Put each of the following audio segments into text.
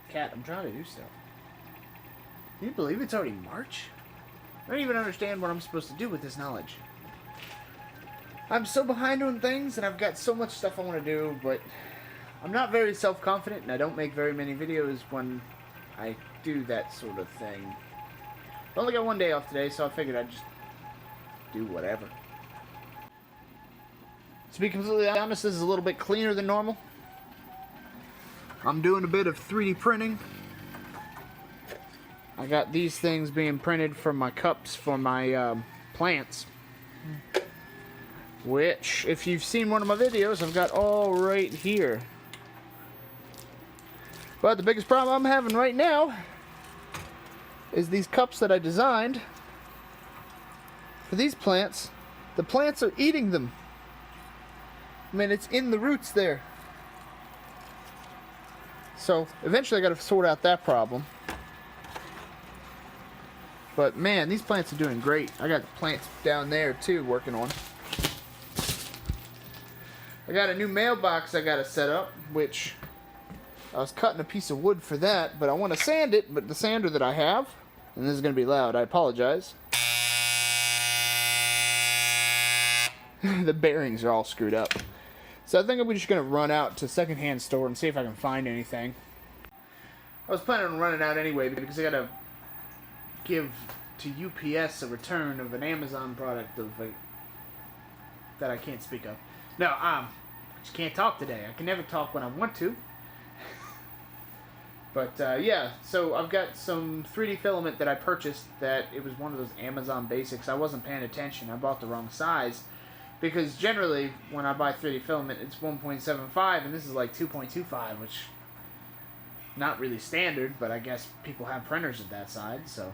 Cat, I'm trying to do stuff. Can you believe it's already March? I don't even understand what I'm supposed to do with this knowledge. I'm so behind on things, and I've got so much stuff I want to do, but I'm not very self-confident, and I don't make very many videos when I do that sort of thing. I only got one day off today, so I figured I'd just do whatever. To be completely honest, this is a little bit cleaner than normal. I'm doing a bit of 3D printing. I got these things being printed for my cups for my plants. Which, if you've seen one of my videos, I've got all right here. But the biggest problem I'm having right now is these cups that I designed for these plants. The plants are eating them. I mean, it's in the roots there. So, eventually I got to sort out that problem. But man, these plants are doing great. I got plants down there too working on. I got a new mailbox I got to set up, which I was cutting a piece of wood for that, but I want to sand it, but the sander that I have, and this is going to be loud, I apologize. The bearings are all screwed up. So I think I'm just going to run out to a secondhand store and see if I can find anything. I was planning on running out anyway because I got to give to UPS a return of an Amazon product that I can't speak of. No, I just can't talk today. I can never talk when I want to. But yeah, so I've got some 3D filament that I purchased that it was one of those Amazon basics. I wasn't paying attention. I bought the wrong size. Because generally, when I buy 3D filament, it's 1.75, and this is like 2.25, which not really standard, but I guess people have printers of that size, so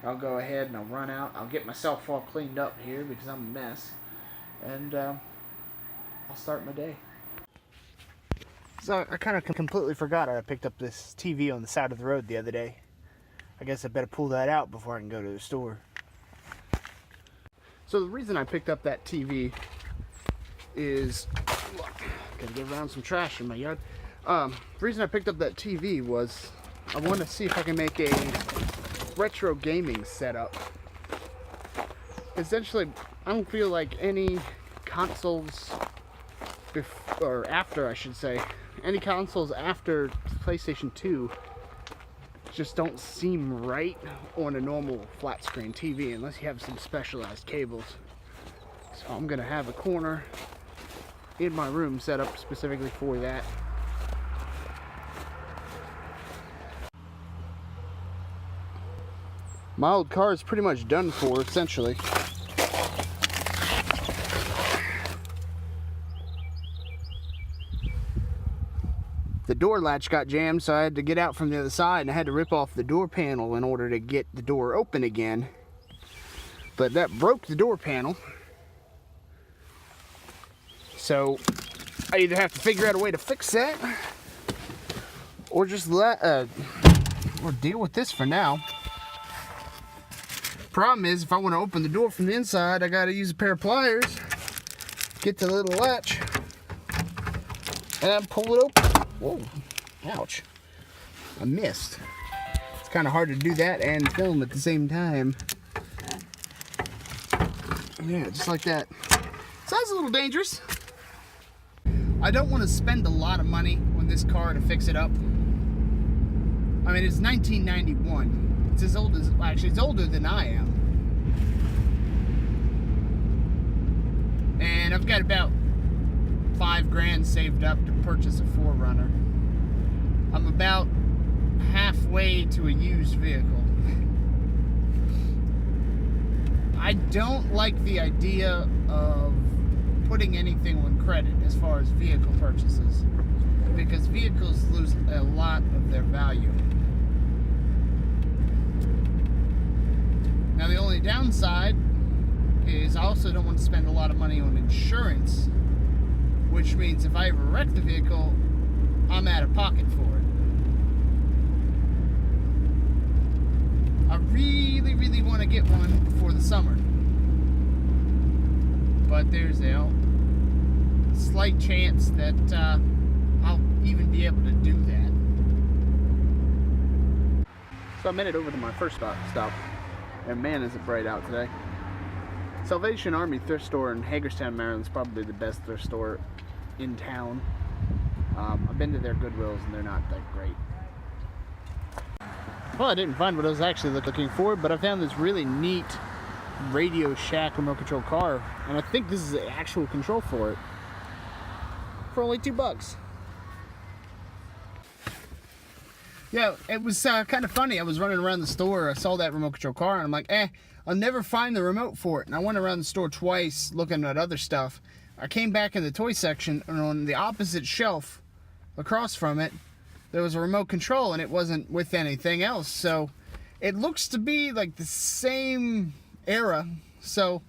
I'll go ahead and I'll run out. I'll get myself all cleaned up here because I'm a mess, and I'll start my day. So I kind of completely forgot I picked up this TV on the side of the road the other day. I guess I better pull that out before I can go to the store. So the reason I picked up that TV is, gotta get around some trash in my yard. The reason I picked up that TV was I want to see if I can make a retro gaming setup. Essentially, I don't feel like any consoles or after, I should say, any consoles after PlayStation 2 just don't seem right on a normal flat screen TV unless you have some specialized cables. So I'm gonna have a corner in my room set up specifically for that. My old car is pretty much done for, essentially. The door latch got jammed, so I had to get out from the other side, and I had to rip off the door panel in order to get the door open again. But that broke the door panel. So I either have to figure out a way to fix that, or just or deal with this for now. Problem is, if I want to open the door from the inside, I got to use a pair of pliers, get the little latch, and pull it open. Whoa, ouch. I missed. It's kind of hard to do that and film at the same time. Yeah, just like that. So that's a little dangerous. I don't want to spend a lot of money on this car to fix it up. I mean, it's 1991. It's as old as, actually, it's older than I am. And I've got about $5 grand saved up to purchase a 4Runner. I'm about halfway to a used vehicle. I don't like the idea of putting anything on credit as far as vehicle purchases, because vehicles lose a lot of their value. Now the only downside is I also don't want to spend a lot of money on insurance, which means if I ever wreck the vehicle, I'm out of pocket for it. I really, really want to get one before the summer. But there's a slight chance that I'll even be able to do that. So I made it over to my first stop, and man is it bright out today. Salvation Army thrift store in Hagerstown, Maryland is probably the best thrift store in town. I've been to their Goodwills and they're not that great. Well, I didn't find what I was actually looking for, but I found this really neat Radio Shack remote control car, and I think this is the actual control for it, for only $2. Yeah, it was kind of funny. I was running around the store, I saw that remote control car, and I'm like, I'll never find the remote for it. And I went around the store twice looking at other stuff. I came back in the toy section, and on the opposite shelf across from it, there was a remote control, and it wasn't with anything else. So it looks to be like the same era. So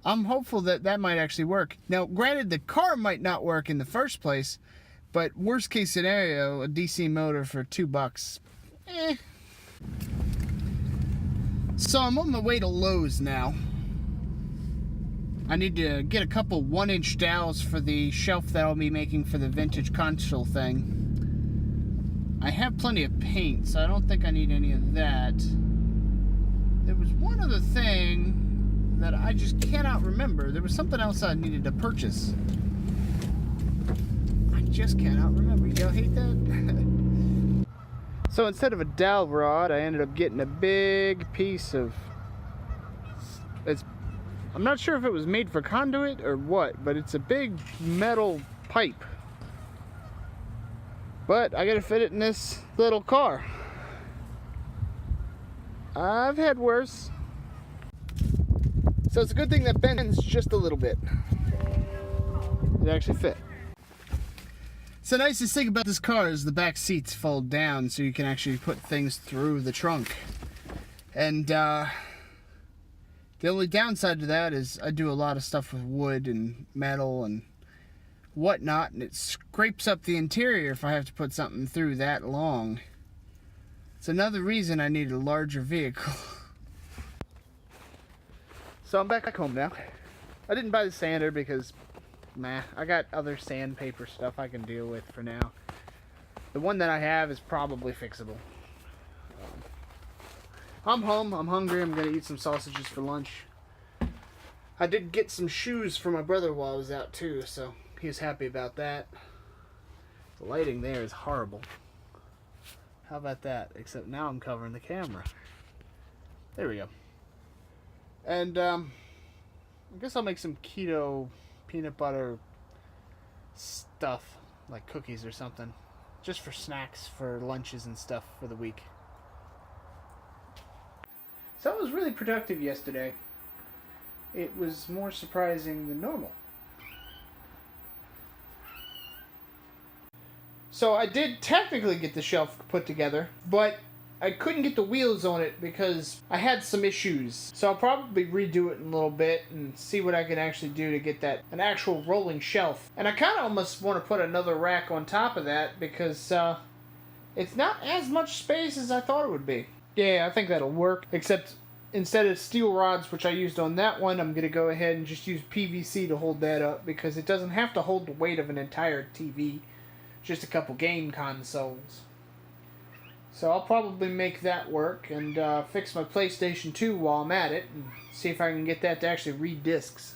I'm hopeful that that might actually work. Now, granted, the car might not work in the first place, but worst case scenario, a DC motor for $2. So I'm on my way to Lowe's now. I need to get a couple 1-inch dowels for the shelf that I'll be making for the vintage console thing. I have plenty of paint, so I don't think I need any of that. There was one other thing that I just cannot remember. There was something else I needed to purchase. I just cannot remember. Y'all hate that? So instead of a dowel rod, I ended up getting a big piece of... I'm not sure if it was made for conduit or what, but it's a big metal pipe. But I gotta fit it in this little car. I've had worse. So it's a good thing that bends just a little bit. It actually fit. So the nicest thing about this car is the back seats fold down so you can actually put things through the trunk. And the only downside to that is I do a lot of stuff with wood and metal and whatnot, and it scrapes up the interior if I have to put something through that long. It's another reason I need a larger vehicle. So I'm back home now. I didn't buy the sander because I got other sandpaper stuff I can deal with for now. The one that I have is probably fixable. I'm home, I'm hungry, I'm gonna eat some sausages for lunch. I did get some shoes for my brother while I was out too, so he was happy about that. The lighting there is horrible. How about that? Except now I'm covering the camera. There we go. And I guess I'll make some keto peanut butter stuff, like cookies or something, just for snacks for lunches and stuff for the week. So I was really productive yesterday. It was more surprising than normal. So I did technically get the shelf put together, but I couldn't get the wheels on it because I had some issues. So I'll probably redo it in a little bit and see what I can actually do to get that an actual rolling shelf. And I kind of almost want to put another rack on top of that because it's not as much space as I thought it would be. Yeah, I think that'll work, except instead of steel rods, which I used on that one, I'm going to go ahead and just use PVC to hold that up because it doesn't have to hold the weight of an entire TV, just a couple game consoles. So I'll probably make that work and fix my PlayStation 2 while I'm at it and see if I can get that to actually read discs.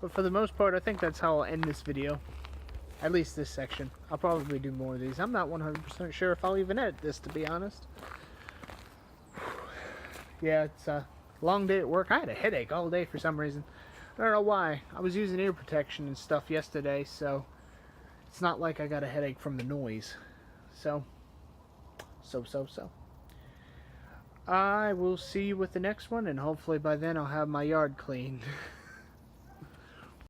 But for the most part, I think that's how I'll end this video. At least this section. I'll probably do more of these. I'm not 100% sure if I'll even edit this, to be honest. Yeah, it's a long day at work. I had a headache all day for some reason. I don't know why. I was using ear protection and stuff yesterday, so it's not like I got a headache from the noise. So. I will see you with the next one, and hopefully by then I'll have my yard clean.